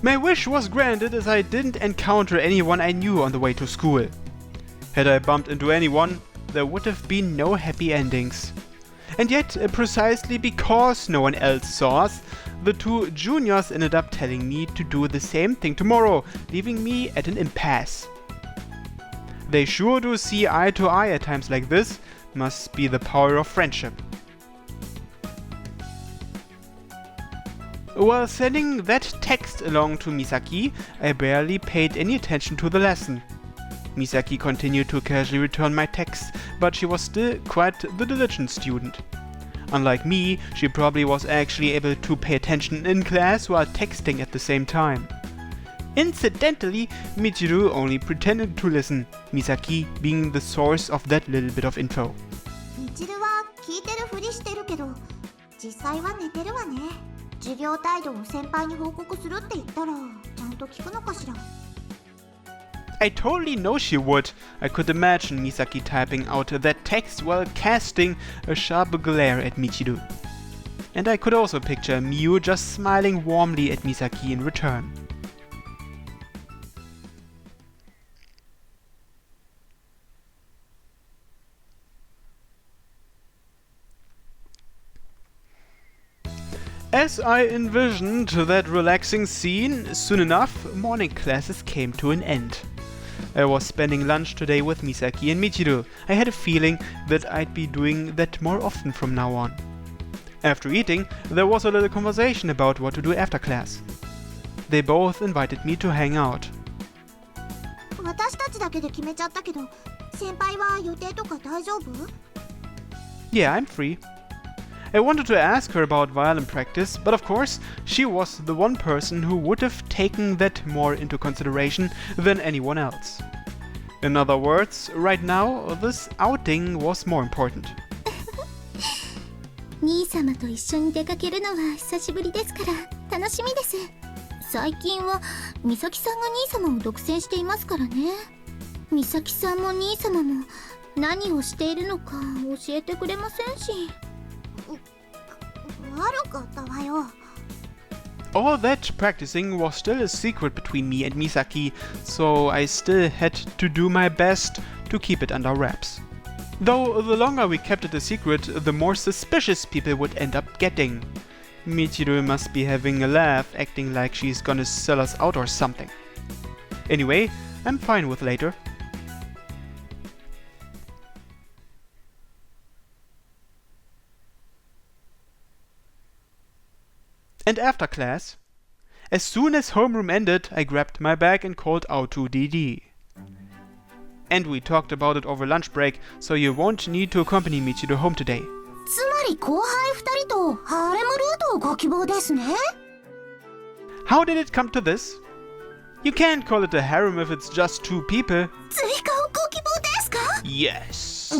My wish was granted as I didn't encounter anyone I knew on the way to school. Had I bumped into anyone, there would have been no happy endings. And yet, precisely because no one else saw us, the two juniors ended up telling me to do the same thing tomorrow, leaving me at an impasse. They sure do see eye to eye at times like this. Must be the power of friendship. While sending that text along to Misaki, I barely paid any attention to the lesson. Misaki continued to casually return my texts, but she was still quite the diligent student. Unlike me, she probably was actually able to pay attention in class while texting at the same time. Incidentally, Michiru only pretended to listen, Misaki being the source of that little bit of info. みちるは聞いてるふりしてるけど、実際は寝てるわね。授業態度を先輩に報告するって言ったら、ちゃんと聞くのかしら。I totally know she would. I could imagine Misaki typing out that text while casting a sharp glare at Michiru. And I could also picture Miu just smiling warmly at Misaki in return. As I envisioned that relaxing scene, soon enough, morning classes came to an end. I was spending lunch today with Misaki and Michiru. I had a feeling that I'd be doing that more often from now on. After eating, there was a little conversation about what to do after class. They both invited me to hang out. 私たちだけで決めちゃったけど、先輩は予定とか大丈夫？ Yeah, I'm free. I wanted to ask her about violin practice, but of course, she was the one person who would have taken that more into consideration than anyone else. In other words, right now, this outing was more important. 兄様と一緒に出かけるのは久しぶりですから楽しみです。最近は美咲さんが兄様を独占していますからね。美咲さんも兄様も何をしているのか教えてくれませんし。悪かったわよ。All that practicing was still a secret between me and Misaki, so I still had to do my best to keep it under wraps. Though the longer we kept it a secret, the more suspicious people would end up getting. Michiru must be having a laugh, acting like she's gonna sell us out or something. Anyway, I'm fine with later. And after class, as soon as homeroom ended, I grabbed my bag and called out to DD. And we talked about it over lunch break, so you won't need to accompany me to home today. つまり後輩2人とハーレムルートをご希望ですね。How did it come to this? You can't call it a harem if it's just two people. 追加をご希望ですか？ Yes.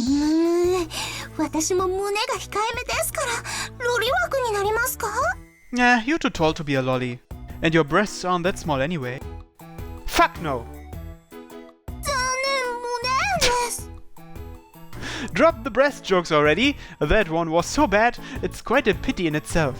私も胸が控えめですから、ロリ枠になりますか？ Yeah, you're too tall to be a lolly. And your breasts aren't that small anyway. Fuck no! 残念、無念です。Drop the breast jokes already. That one was so bad, it's quite a pity in itself.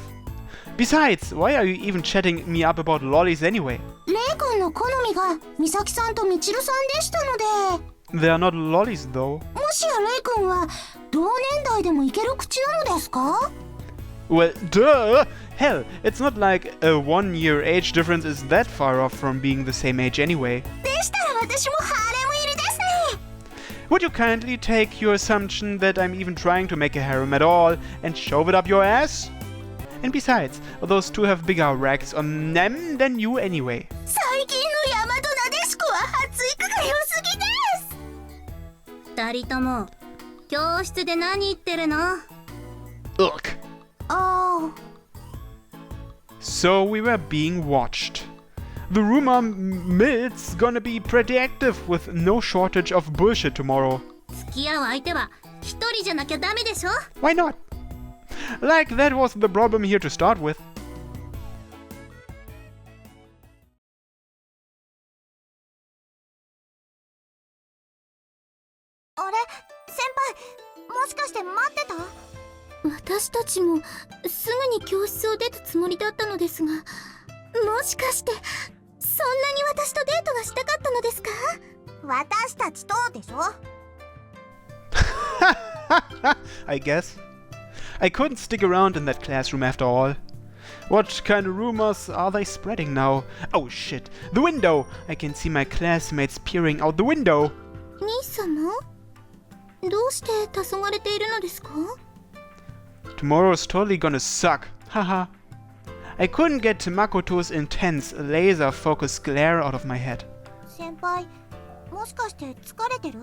Besides, why are you even chatting me up about lollies anyway? レイ君の好みが美咲さんとみちるさんでしたので。They are not lollies though. もしやレイ君は同年代でもいける口なのですか？ Well, duh! Hell, it's not like a 1-year age difference is that far off from being the same age anyway. でしたら私もハーレム入りですね。 Would you kindly take your assumption that I'm even trying to make a harem at all and shove it up your ass? And besides, those two have bigger racks on them than you anyway. 最近の大和なでしこは発育が良すぎです。二人とも教室で何言ってるの？ Ugh. Oh. So we were being watched. The rumor mill's gonna be pretty active with no shortage of bullshit tomorrow. 付き合う相手は一人じゃなきゃダメでしょ？ Why not? Like that was the problem here to start with. あれ、先輩、もしかして待ってた？私たちもすぐに教室を出たつもりだったのですが、もしかしてそんなに私とデートがしたかったのですか？私たちとでしょ。I guess. I couldn't stick around in that classroom after all. What kind of rumors are they spreading now? Oh shit, the window! I can see my classmates peering out the window. 兄様、どうして黄昏ているのですか？ Tomorrow's totally gonna suck. Haha. I couldn't get Makoto's intense, laser-focused glare out of my head. 先輩、もしかして疲れてる？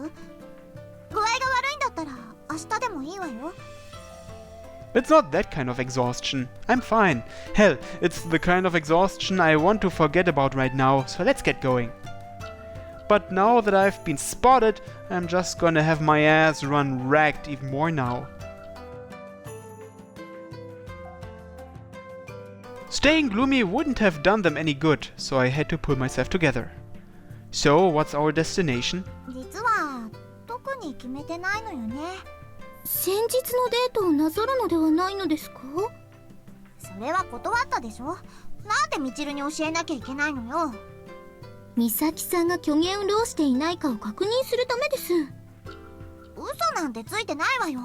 具合が悪いんだったら明日でもいいわよ。It's not that kind of exhaustion. I'm fine. Hell, it's the kind of exhaustion I want to forget about right now, so let's get going. But now that I've been spotted, I'm just gonna have my ass run ragged even more now. Staying gloomy wouldn't have done them any good, so I had to pull myself together. So, what's our destination? 実は特に決めてないのよね。先日のデートをなぞるのではないのですか？それは断ったでしょ。なんでみちるに教えなきゃいけないのよ。美咲さんが虚言を漏していないかを確認するためです。嘘なんてついてないわよ。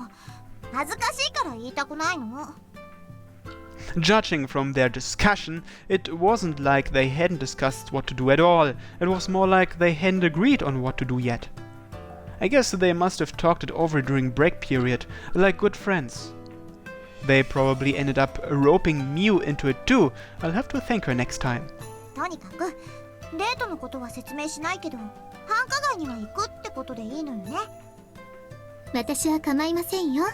恥ずかしいから言いたくないの。Judging from their discussion, it wasn't like they hadn't discussed what to do at all. It was more like they hadn't agreed on what to do yet. I guess they must have talked it over during break period, like good friends. They probably ended up roping Miu into it too. I'll have to thank her next time. とにかくデートのことは説明しないけど、繁華街には行くってことでいいのよね。私は構いませんよ。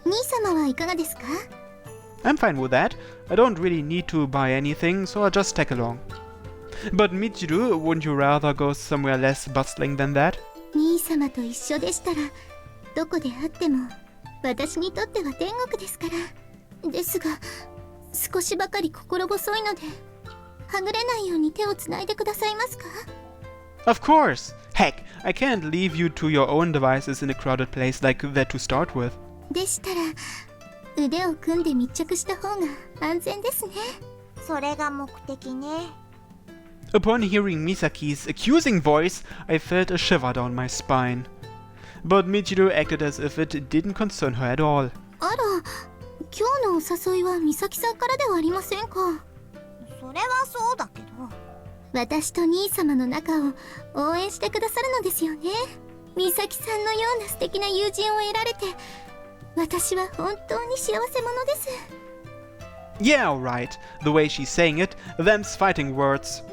兄様はいかがですか？ I'm fine with that. I don't really need to buy anything, so I'll just tag along. But Michiru, wouldn't you rather go somewhere less bustling than that? 兄様と一緒でしたらどこであっても私にとっては天国ですから。ですが少しばかり心細いのではぐれないように手をつないでくださいますか？ Of course! Heck, I can't leave you to your own devices in a crowded place like that to start with. でしたら腕を組んで密着した方が安全ですね。それが目的ね。Upon hearing Misaki's accusing voice, I felt a shiver down my spine. But Michiru acted as if it didn't concern her at all. あら、今日のお誘いは美咲さんからではありませんか？それはそうだけど。私と兄様の仲を応援してくださるのですよね。美咲さんのような素敵な友人を得られて私は本当に幸せ者です。 Yeah, alright. The way she's saying it, them's fighting words.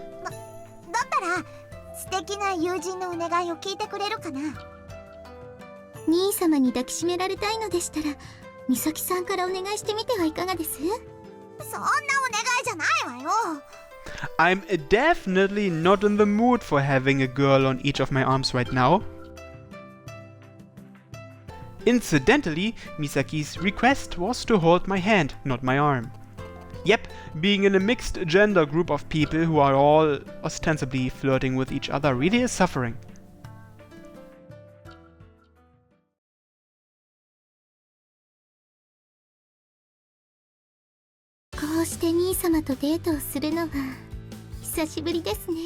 だったら素敵な友人のお願いを聞いてくれるかな。兄様に抱きしめられたいのでしたら美咲さんからお願いしてみてはいかがです？そんなお願いじゃないわよ。I'm definitely not in the mood for having a girl on each of my arms right now. Incidentally, Misaki's request was to hold my hand, not my arm. Yep, being in a mixed gender group of people who are all ostensibly flirting with each other really is suffering. こうして兄様とデートをするのは久しぶりですね。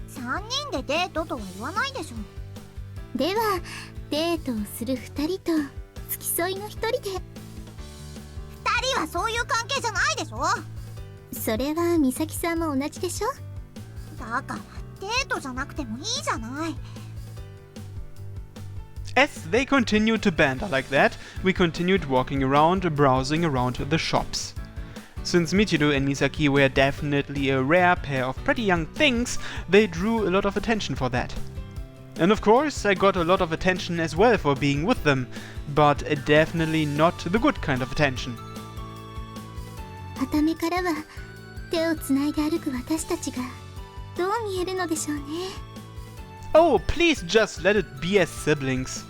3人でデートとは言わないでしょ。ではデートをする2人と付き添いの1人で。2人はそういう関係じゃないでしょ。それは美咲さんも同じでしょ。だからデートじゃなくてもいいじゃない。 As they continued to banter like that, we continued walking around, browsing around the shops. Since Michiru and Misaki were definitely a rare pair of pretty young things, they drew a lot of attention for that. And of course, I got a lot of attention as well for being with them, but definitely not the good kind of attention. 傍目からは手をつないで歩く私たちがどう見えるのでしょうね。 Oh, please just let it be as siblings.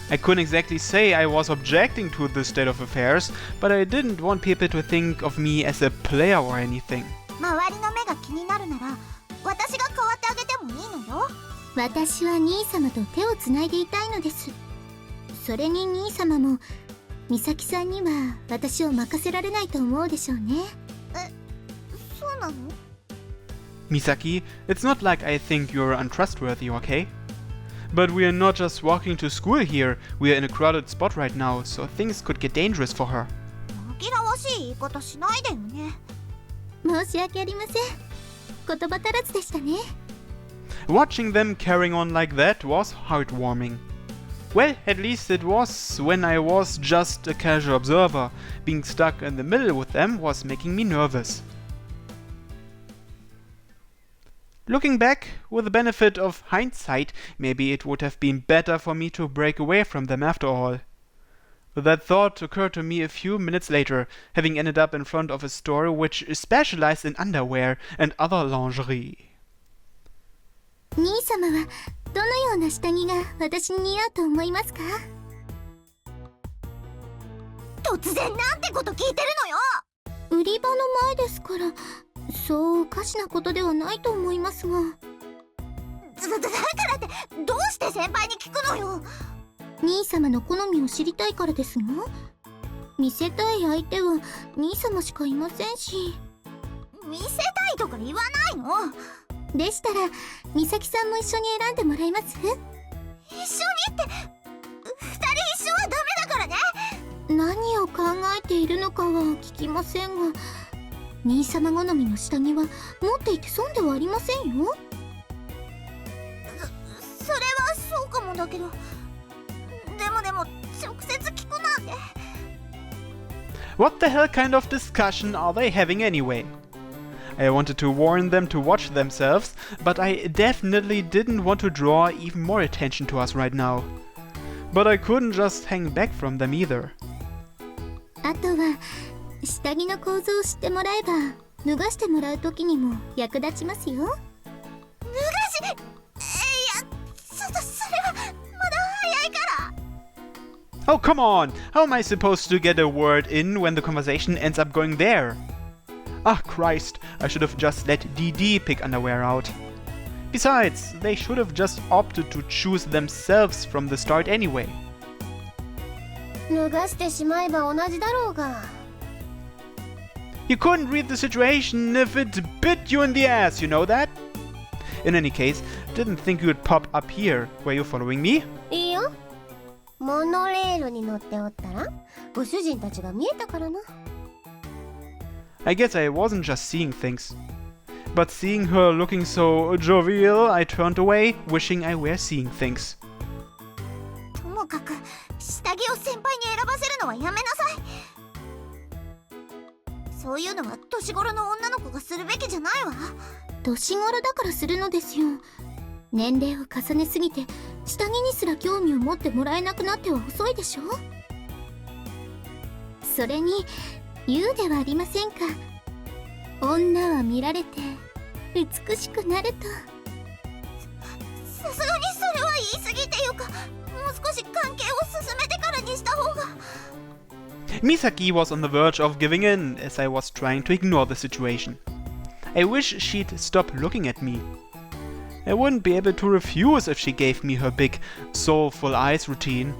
I couldn't exactly say I was objecting to this state of affairs, but I didn't want people to think of me as a player or anything. 周りの目が気になるなら私が代わってあげてもいいのよ。私は兄様と手をつないでいたいのです。それに兄様も美咲さんには私を任せられないと思うでしょうね。そうなの？ Misaki, it's not like I think you're untrustworthy, okay? But we are not just walking to school here, we are in a crowded spot right now, so things could get dangerous for her. 紛らわしい言い方しないでよね。申し訳ありません。言葉足らずでしたね。Watching them carrying on like that was heartwarming. Well, at least it was when I was just a casual observer. Being stuck in the middle with them was making me nervous. Looking back, with the benefit of hindsight, maybe it would have been better for me to break away from them after all. That thought occurred to me a few minutes later, having ended up in front of a store which specialized in underwear and other lingerie. 兄様はどのような下着が私に似合うと思いますか？突然なんてこと聞いてるのよ。売り場の前ですから、そうおかしなことではないと思いますが。だからってどうして先輩に聞くのよ。兄様の好みを知りたいからですが、見せたい相手は兄様しかいませんし。見せたいとか言わないの？でしたら美咲さんも一緒に選んでもらえます？一緒にって2人一緒はダメだからね。何を考えているのかは聞きませんが、兄様好みの下着は持っていて損ではありませんよ。それはそうかもだけど、でも直接聞くなんて。 What the hell kind of discussion are they having anyway? I wanted to warn them to watch themselves, but I definitely didn't want to draw even more attention to us right now. But I couldn't just hang back from them either. あとは下着の構造を知ってもらえば脱がしてもらう時にも役立ちますよ。脱がし、いや、それはまだ早いから。 Oh, come on! How am I supposed to get a word in when the conversation ends up going there? Ah, Christ, I should have just let DD pick underwear out. Besides, they should have just opted to choose themselves from the start anyway. 脱がしてしまえば同じだろうが。You couldn't read the situation if it bit you in the ass, you know that? In any case, didn't think you'd pop up here. Were you following me? いいよ。モノレールに乗っておったらご主人たちが見えたからな。I guess I wasn't just seeing things. But seeing her looking so jovial, I turned away, wishing I were seeing things. ともかく下着を先輩に選ばせるのはやめなさい。そういうのは年頃の女の子がするべきじゃないわ。年頃だからするのですよ。年齢を重ねすぎて下着にすら興味を持ってもらえなくなっては遅いでしょ。それに言うではありませんか。女は見られて美しくなると。さすがにそれは言い過ぎていうか、もう少し関係を進めてからにした方が。 Misaki was on the verge of giving in as I was trying to ignore the situation. I wish she'd stop looking at me. I wouldn't be able to refuse if she gave me her big, soulful eyes routine.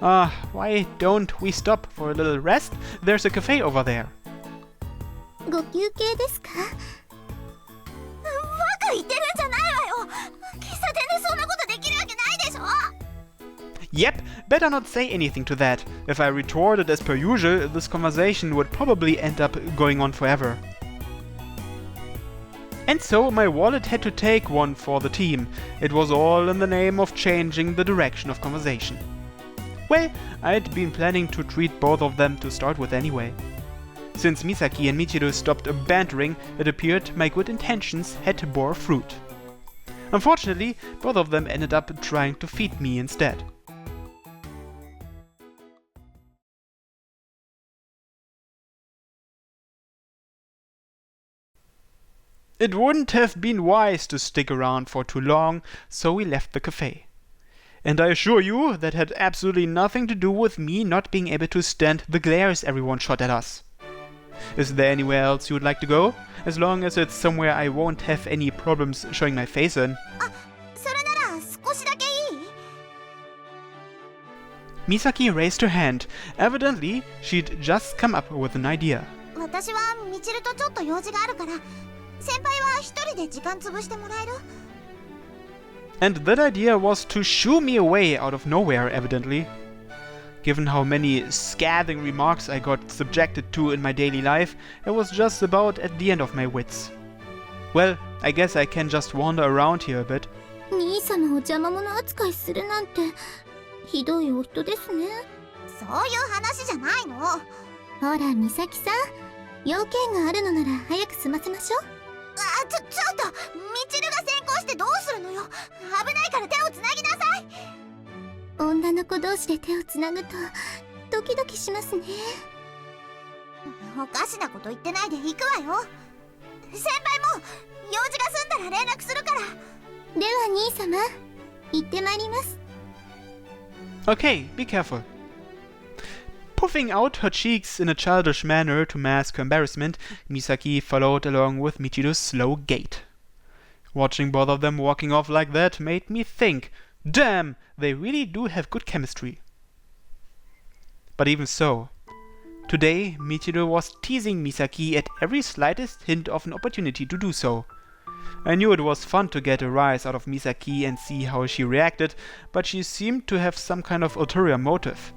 Why don't we stop for a little rest? There's a cafe over there. ご休憩ですか？バカ言ってるんじゃないわよ。喫茶店でそんなことできるわけないでしょ。 Yep, better not say anything to that. If I retorted as per usual, this conversation would probably end up going on forever. And so my wallet had to take one for the team. It was all in the name of changing the direction of conversation. Well, I'd been planning to treat both of them to start with anyway. Since Misaki and Michiru stopped bantering, it appeared my good intentions had bore fruit. Unfortunately, both of them ended up trying to feed me instead. It wouldn't have been wise to stick around for too long, so we left the cafe. And I assure you, that had absolutely nothing to do with me not being able to stand the glares everyone shot at us. Is there anywhere else you would like to go? As long as it's somewhere I won't have any problems showing my face in. それなら少しだけいい？ Misaki raised her hand. Evidently, she'd just come up with an idea. 私私はみちるとちょっと用事があるから、先輩は一人で時間潰してもらえる？ And that idea was to shoo me away out of nowhere, evidently. Given how many scathing remarks I got subjected to in my daily life, I was just about at the end of my wits. Well, I guess I can just wander around here a bit. 兄様を邪魔者扱いするなんてひどいお人ですね。そういう話じゃないの。ほら美咲さん、用件があるのなら早く済ませましょう。ちょっとみちるが先行してどうするのよ。危ないから手をつなぎなさい。女の子同士で手をつなぐとドキドキしますね。おかしなこと言ってないで行くわよ。先輩も用事が済んだら連絡するから。では兄様、行ってまいります。 Okay, be careful. Puffing out her cheeks in a childish manner to mask her embarrassment, Misaki followed along with Michiru's slow gait. Watching both of them walking off like that made me think, damn, they really do have good chemistry. But even so, today Michiru was teasing Misaki at every slightest hint of an opportunity to do so. I knew it was fun to get a rise out of Misaki and see how she reacted, but she seemed to have some kind of ulterior motive.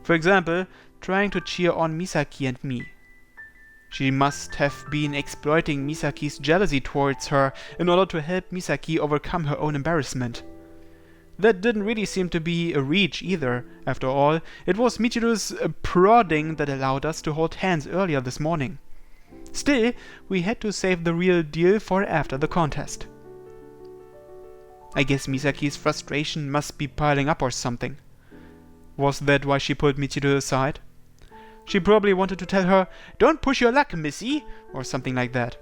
For example, trying to cheer on Misaki and me. She must have been exploiting Misaki's jealousy towards her in order to help Misaki overcome her own embarrassment. That didn't really seem to be a reach either. After all, it was Michiru's prodding that allowed us to hold hands earlier this morning. Still, we had to save the real deal for after the contest. I guess Misaki's frustration must be piling up or something. Was that why she pulled Michiru aside? She probably wanted to tell her, "Don't push your luck, missy," or something like that.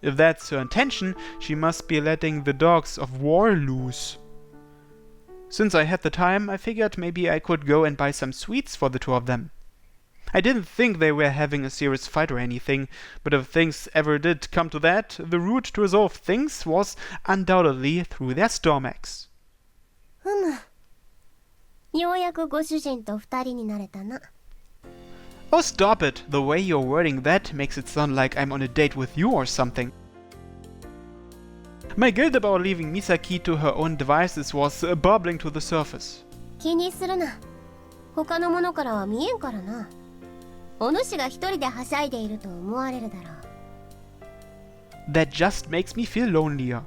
If that's her intention, she must be letting the dogs of war loose. Since I had the time, I figured maybe I could go and buy some sweets for the two of them. I didn't think they were having a serious fight or anything, but if things ever did come to that, the route to resolve things was undoubtedly through their stomachs. ようやくご主人と二人になれたな。 Oh, stop it! The way you're wording that makes it sound like I'm on a date with you or something. My guilt about leaving Misaki to her own devices was bubbling to the surface. 気にするな。他の者からは見えんからな。お主が一人ではしゃいでいると思われるだろう。 That just makes me feel lonelier.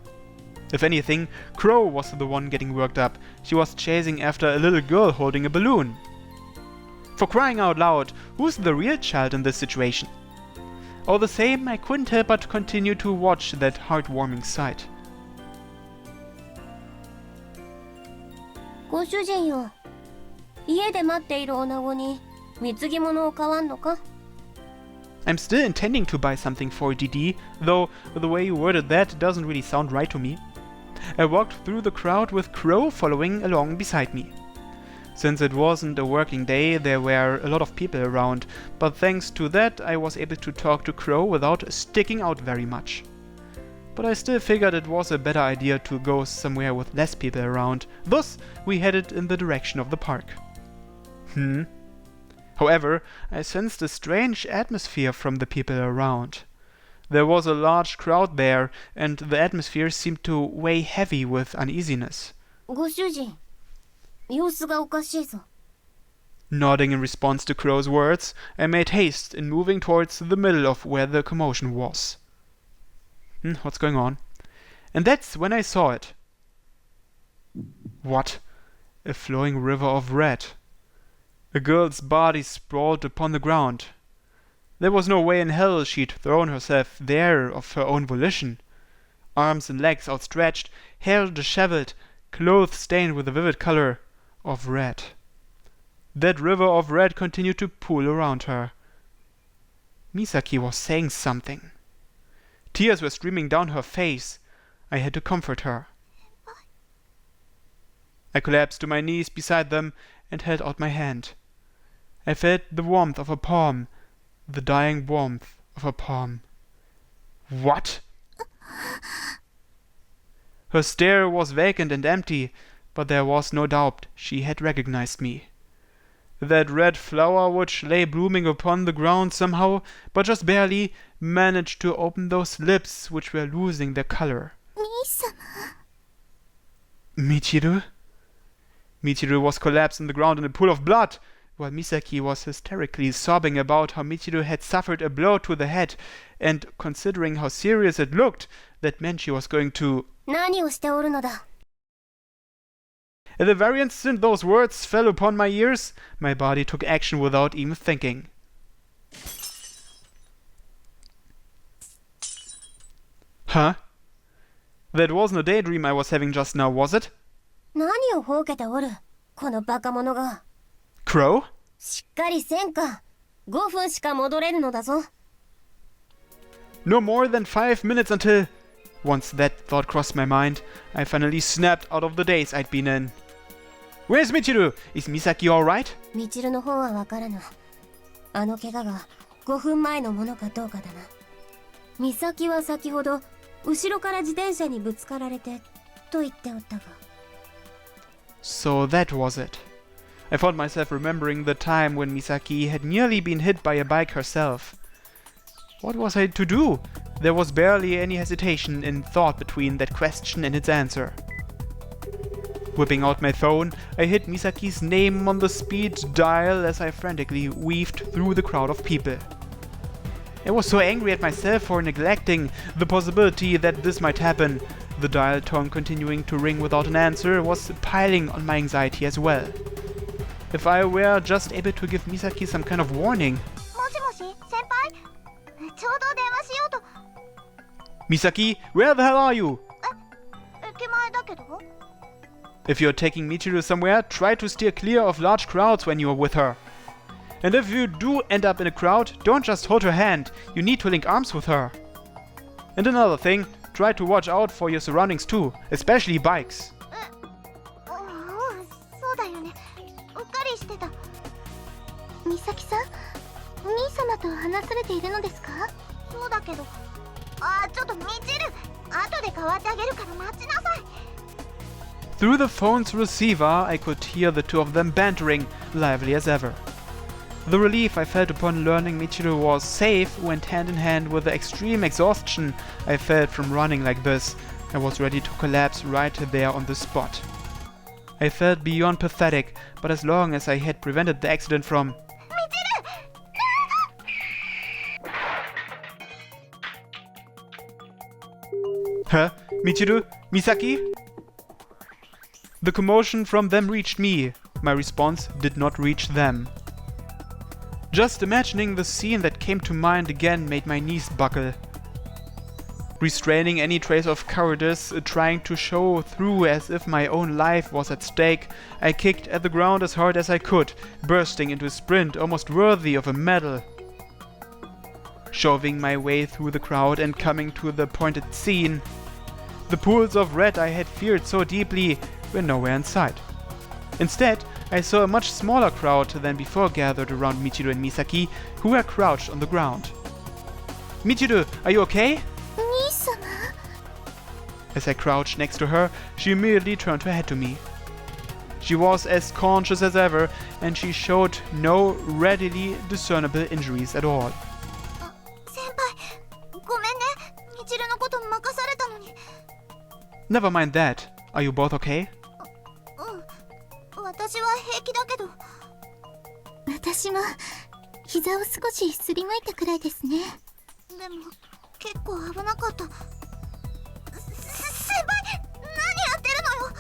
If anything, Crow was the one getting worked up. She was chasing after a little girl holding a balloon. For crying out loud, who's the real child in this situation? All the same, I couldn't help but continue to watch that heartwarming sight. ご主人よ、家で待っている女子に貢ぎ物を買わんのか？ I'm still intending to buy something for DD, though the way you worded that doesn't really sound right to me. I walked through the crowd with Crow following along beside me. Since it wasn't a working day, there were a lot of people around, but thanks to that I was able to talk to Crow without sticking out very much. But I still figured it was a better idea to go somewhere with less people around, thus we headed in the direction of the park. However, I sensed a strange atmosphere from the people around. There was a large crowd there, and the atmosphere seemed to weigh heavy with uneasiness. ご主人、様子がおかしいぞ。 Nodding in response to Crow's words, I made haste in moving towards the middle of where the commotion was. What's going on? And that's when I saw it. What? A flowing river of red. A girl's body sprawled upon the ground. There was no way in hell she'd thrown herself there of her own volition. Arms and legs outstretched, hair disheveled, clothes stained with a vivid color of red. That river of red continued to pool around her. Misaki was saying something. Tears were streaming down her face. I had to comfort her. I collapsed to my knees beside them and held out my hand. I felt the warmth of her palm, the dying warmth of her palm. What? Her stare was vacant and empty, but there was no doubt she had recognized me. That red flower which lay blooming upon the ground somehow, but just barely, managed to open those lips which were losing their color. 兄様 Michiru? Michiru was collapsed on the ground in a pool of blood, while Misaki was hysterically sobbing about how Michiru had suffered a blow to the head, and considering how serious it looked, that meant she was going to... 何をしておるのだ At the very instant those words fell upon my ears, my body took action without even thinking. Huh? That wasn't a daydream I was having just now, was it? 何をほうけておるこのバカ者が Crow? しっかりせんか5分しか戻れるのだぞ No more than 5 minutes until... Once that thought crossed my mind, I finally snapped out of the daze I'd been in. Where's Michiru? Is Misaki alright? みちるの方はわからぬあの怪我が5分前のものかどうかだな美咲は先ほど後ろから自転車にぶつかられてと言っておったが So that was it. I found myself remembering the time when Misaki had nearly been hit by a bike herself. What was I to do? There was barely any hesitation in thought between that question and its answer. Whipping out my phone, I hit Misaki's name on the speed dial as I frantically weaved through the crowd of people. I was so angry at myself for neglecting the possibility that this might happen. The dial tone continuing to ring without an answer was piling on my anxiety as well. If I were just able to give Misaki some kind of warning. もしもし先輩ちょうど電話しようと Misaki, where the hell are you? 駅前だけど If you're taking Michiru somewhere, try to steer clear of large crowds when you're with her. And if you do end up in a crowd, don't just hold her hand, you need to link arms with her. And another thing, try to watch out for your surroundings too, especially bikes. そうだよねうっかりしてた美咲さんお兄様と話されているのですかそうだけどちょっとみちる後で代わってあげるから待ちなさい Through the phone's receiver, I could hear the two of them bantering, lively as ever. The relief I felt upon learning Michiru was safe went hand in hand with the extreme exhaustion I felt from running like this. I was ready to collapse right there on the spot. I felt beyond pathetic, but as long as I had prevented the accident from... Huh? Michiru? Misaki? The commotion from them reached me. My response did not reach them. Just imagining the scene that came to mind again made my knees buckle. Restraining any trace of cowardice, trying to show through as if my own life was at stake, I kicked at the ground as hard as I could, bursting into a sprint almost worthy of a medal. Shoving my way through the crowd and coming to the appointed scene. The pools of red I had feared so deeply were nowhere in sight. Instead, I saw a much smaller crowd than before gathered around Michiru and Misaki, who were crouched on the ground. Michiru, are you okay? 兄様 As I crouched next to her, she immediately turned her head to me. She was as conscious as ever, and she showed no readily discernible injuries at all. 先輩ごめんねみちるのこと任されたのに Never mind that. Are you both okay? 私は平気だけど私も膝を少しすりむいたくらいですねでも結構危なかった先輩何やってるのよ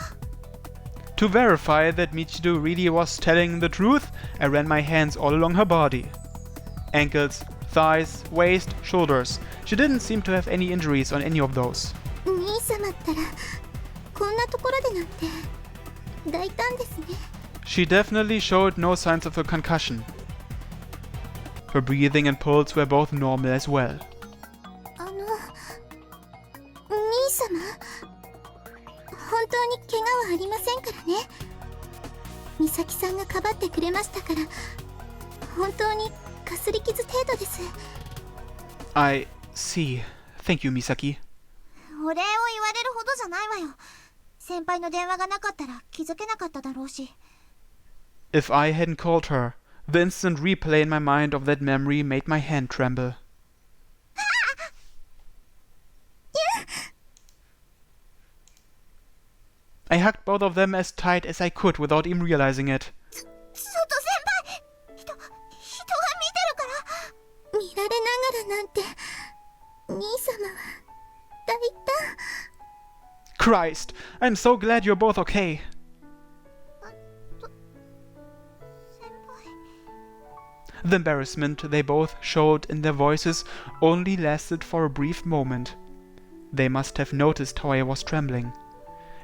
To verify that Michiru really was telling the truth, I ran my hands all along her body. Ankles, thighs, waist, shoulders. She didn't seem to have any injuries on any of those. 兄様ったらこんなところでなんて大胆ですね She definitely showed no signs of a concussion. Her breathing and pulse were both normal as well. 兄様本当に怪我はありませんからね美咲さんがかばってくれましたから本当にかすり傷程度です I see. Thank you, Misaki. お礼を言われるほどじゃないわよ先輩の電話がなかったら気づけなかっただろうし If I hadn't called her, the instant replay in my mind of that memory made my hand tremble. I hugged both of them as tight as I could without even realizing it. 外先輩人が見てるから見られながらなんて兄様は大胆。 Christ, I'm so glad you're both okay. 先輩 The embarrassment they both showed in their voices only lasted for a brief moment. They must have noticed how I was trembling.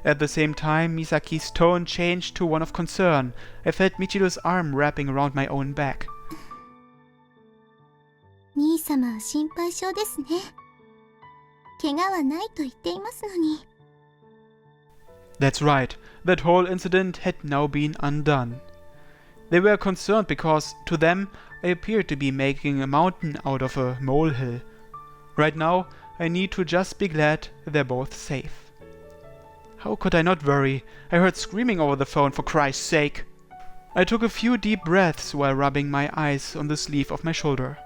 At the same time, Misaki's tone changed to one of concern. I felt Michiru's arm wrapping around my own back. 兄様は心配性ですね。怪我はないと言っていますのに。 That's right, that whole incident had now been undone. They were concerned because, to them, I appeared to be making a mountain out of a molehill. Right now, I need to just be glad they're both safe. How could I not worry? I heard screaming over the phone, for Christ's sake. I took a few deep breaths while rubbing my eyes on the sleeve of my shoulder.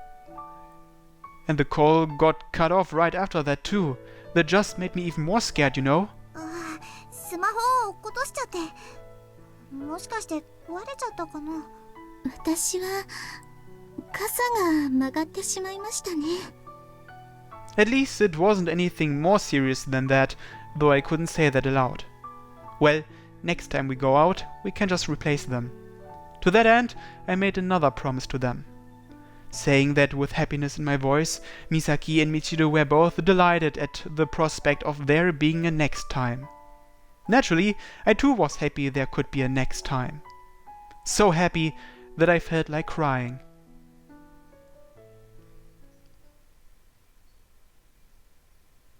And the call got cut off right after that too. That just made me even more scared, you know? スマホを落っことしちゃってもしかして壊れちゃったかな私は傘が曲がってしまいましたね。 At least it wasn't anything more serious than that, though I couldn't say that aloud. Well, next time we go out, we can just replace them. To that end, I made another promise to them. Saying that with happiness in my voice, Misaki and Michiru were both delighted at the prospect of there being a next time. Naturally, I too was happy there could be a next time. So happy that I felt like crying.